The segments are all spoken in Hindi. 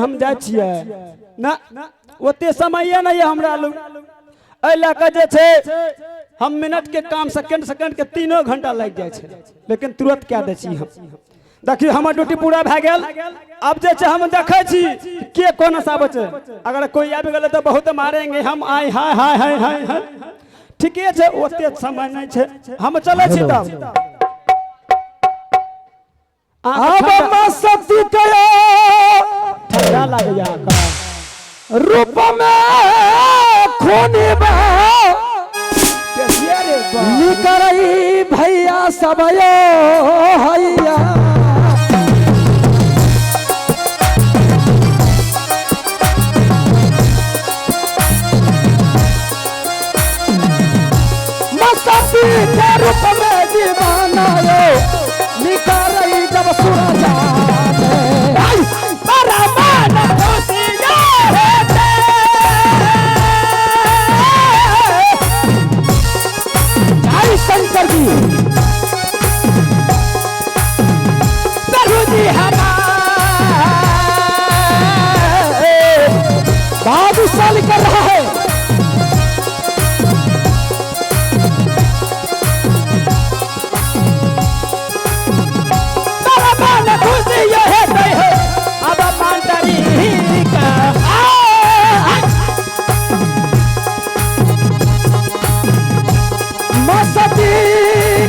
हम जाय छियै ना ओते समय नहीं है हमरा लोग ए लके जे छे हम मिनट के काम सेकंड के 3 घंटा लग जाय छे लेकिन तुरंत क्या दे छी हम देखिए हमर ड्यूटी पूरा भ गेल अब जे छे हम देखे छी के कोन सा बचे अगर कोई आबि गेले तो बहुत मारेंगे हम आए हाय हाय हाय हाय हाय ठीके छे ओते समय नहीं छे हम चले छी तब अब मस्ती कयो ठंडा लग जा का रूप में खूनी कैसे रे बा निकरई भैया सबयो हैया मस्ती के रूप में दीवाना यो निकरई जब सूरज आई बड़ा मान खुशिया होते जय शंकर जी प्रभु जी हमारे भाग्यशाली कर रहा है मस्ती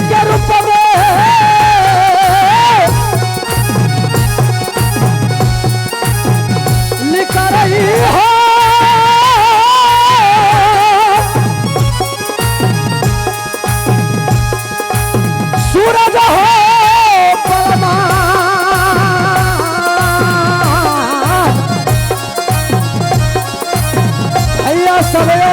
के रूप में लिख रही हो सूरज हो परमा भैया सबयो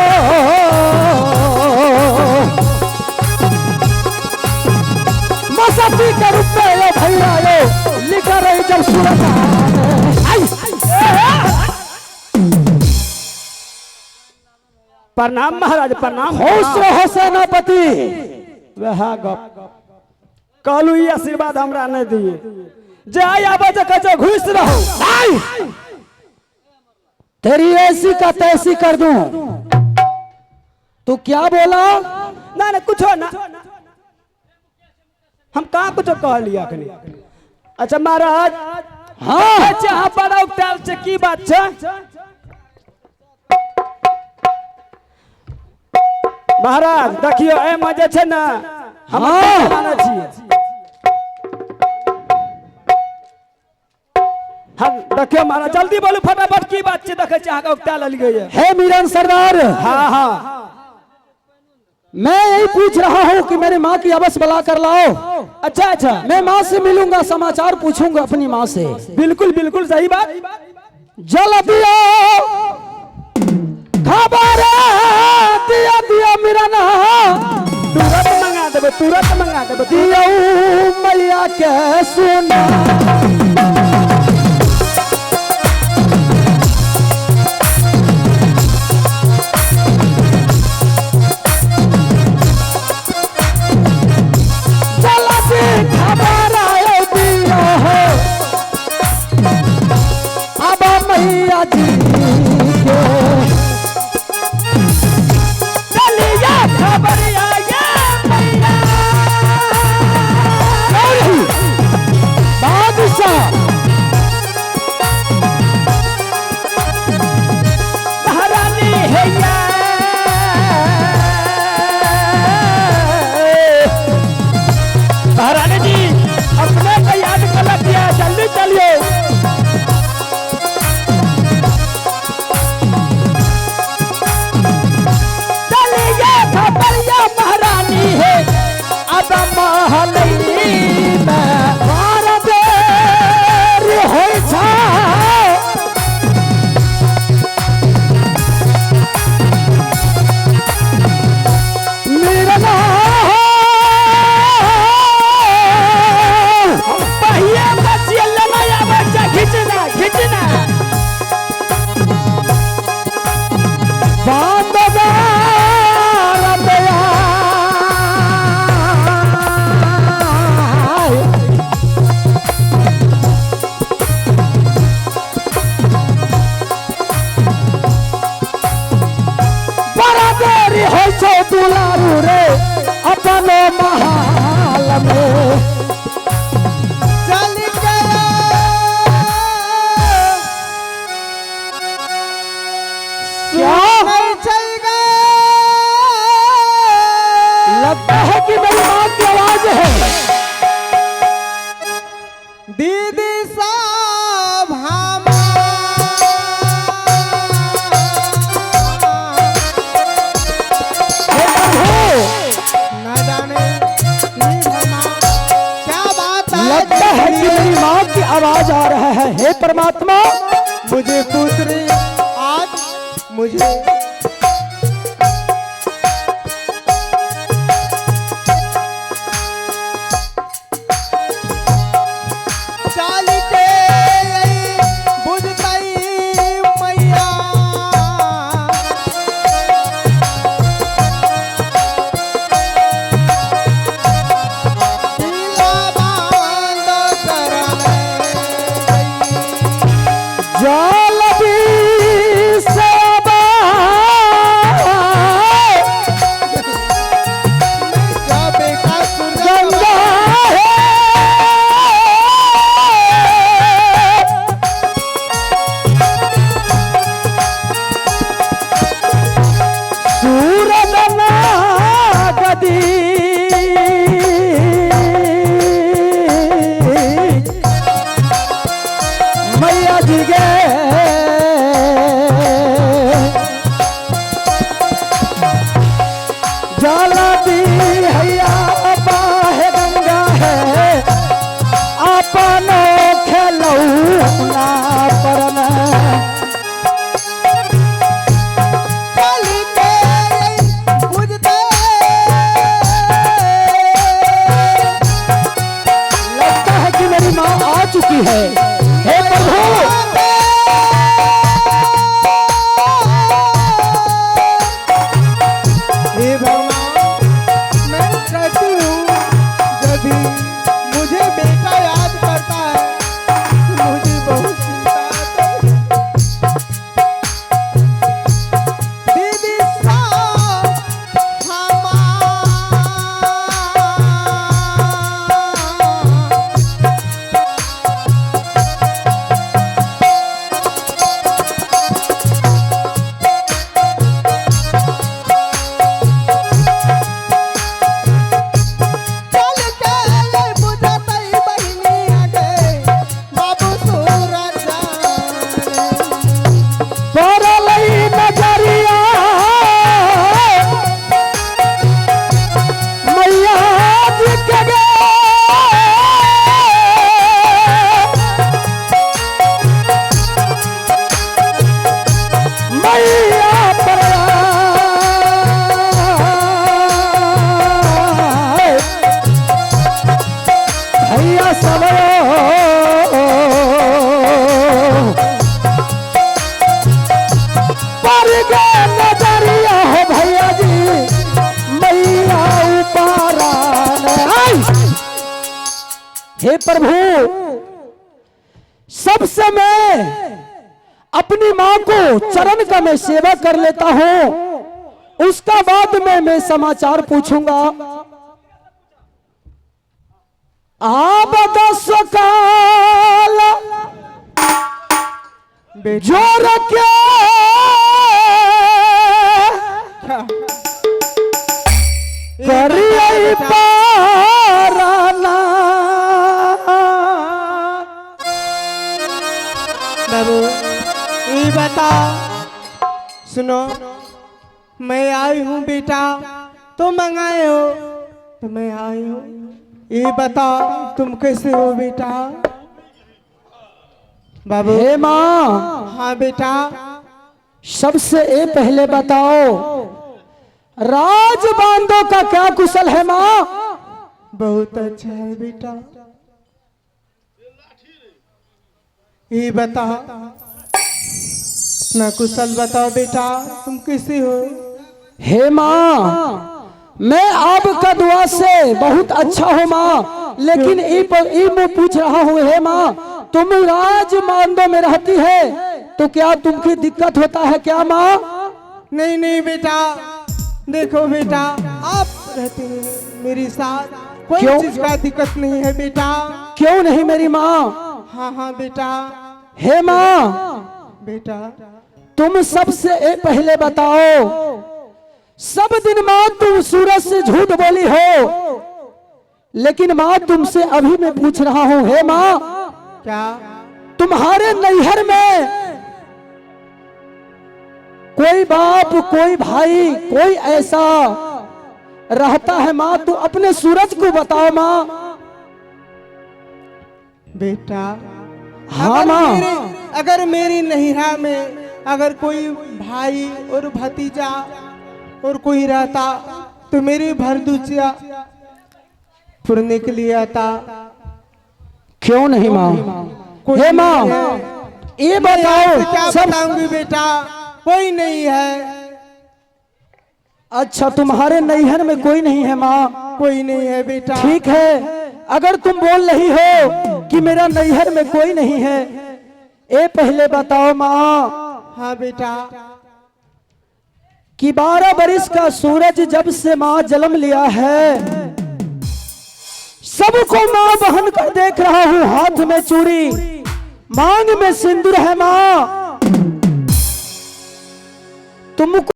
मस्ती के रूप में ये भैया यो लिख रही जब सूरज प्रणाम महाराज प्रणाम होश रहो सेनापति वह गप कहलू ई आशीर्वाद हमरा नहीं दिए जे आई आबे जे कहे घुस रहो तेरी ऐसी का तैसी कर दूं तू क्या बोला ना ना कुछ ना हम कहाँ कुछ कह लिया अखनी अच्छा महाराज हाँ जहाँ पर उगताल से की बात छे महाराज देखियो ए मजे छे ना हम हाँ। माने छिए हम देखियो महाराज जल्दी बोलू फटाफट की बात छे देखे छी अहाँ उगताल लग गई है हे मीरन सरदार हाँ हाँ मैं यही पूछ रहा हूँ कि मेरी माँ की अवश्य बुला कर लाओ अच्छा अच्छा मैं माँ से मिलूंगा समाचार पूछूंगा अपनी माँ से बिल्कुल बिल्कुल सही बात जल दियो खबर दिया दिया मीरन तुरंत मंगा देबे दियो मैया के सुना मैया जी के चलिया खबरिया ये मैया बादशाह हो सो दुलारू रे अपनो महाल में चल गया क्या नहीं चल गया लगता है कि मेरी मां की आवाज है। दीदी साहब न जाने क्या बात है। लगता है कि मेरी मां की आवाज आ रहा है। हे परमात्मा मुझे पुत्री आज मुझे चालते बुझतई मैया दिला बांध शरण जाल भी सेवा जब का सुर गंगा है सूरदना गदी मैया जी गे जाला दी हैया बाहे गंगा है अपनो खेलौना परन चालते बुझते लगता है कि मेरी माँ आ चुकी है। हे प्रभु हे भगवान मैं कहती हूँ जब भी मुझे बेटा याद करता है तो मुझे बहुत चिंता आती है। दीदी साहब चल के बुझतई बहिनी आगे बाबू सूरज परलई नजरिया मैया जी के गे मैया भैया सब पर गे नजरिया हो भैया जी मैया उपारान हे प्रभु सबसे मैं अपनी माँ को चरण का मैं सेवा कर लेता हूँ उसका बाद में मैं समाचार पूछूंगा। आप दस काल जोर क्या करिए पाराना बाबू ये बता सुनो मैं आई हूँ बेटा तो मंगाए हो तो मैं आई हूँ। ये बता तुम कैसे हो बेटा। बाबू हे माँ हाँ बेटा सबसे पहले बताओ राज बांधो का क्या कुशल है माँ। बहुत अच्छा है बेटा। ये बता अपना कुशल बताओ बेटा तुम कैसे हो। हे माँ मैं आपका दुआ से बहुत अच्छा हूँ माँ लेकिन मैं पूछ रहा हूँ हे माँ तुम राज मांडो में रहती है तो क्या तुमकी दिक्कत होता है क्या माँ। नहीं नहीं बेटा देखो बेटा, आप रहते हैं मेरे साथ, कोई क्यों? चीज का दिक्कत नहीं है बेटा। क्यों नहीं मेरी माँ? हाँ हाँ बेटा। हे माँ, बेटा तुम सबसे पहले बताओ, सब दिन माँ तुम सूरज से झूठ बोली हो, लेकिन माँ तुमसे अभी मैं पूछ रहा हूँ, हे माँ, क्या? तुम्हारे नैहर में कोई बाप, कोई भाई, कोई ऐसा रहता है माँ? तू अपने सूरज को बताओ माँ। बेटा हाँ माँ। अगर मेरी नैहरा में अगर कोई भाई और भतीजा और कोई रहता तो मेरी भरदुचिया पुरने के लिए आता। क्यों नहीं माँ? कोई हे माँ, नहीं है। ये मैं आपसे बताओ क्या सब। बताऊंगी बेटा, कोई नहीं है। अच्छा, तुम्हारे नैहर में कोई नहीं है माँ? कोई नहीं है बेटा। ठीक है, अगर तुम बोल रही हो कि मेरा नैहर में कोई नहीं है, ये पहले बताओ माँ हाँ बेटा। कि 12 बरिस का सूरज जब से माँ जन्म लिया है, सबको माँ बहन कर देख रहा हूँ, हाथ में चूड़ी, मांग में सिंदूर है माँ। तुमको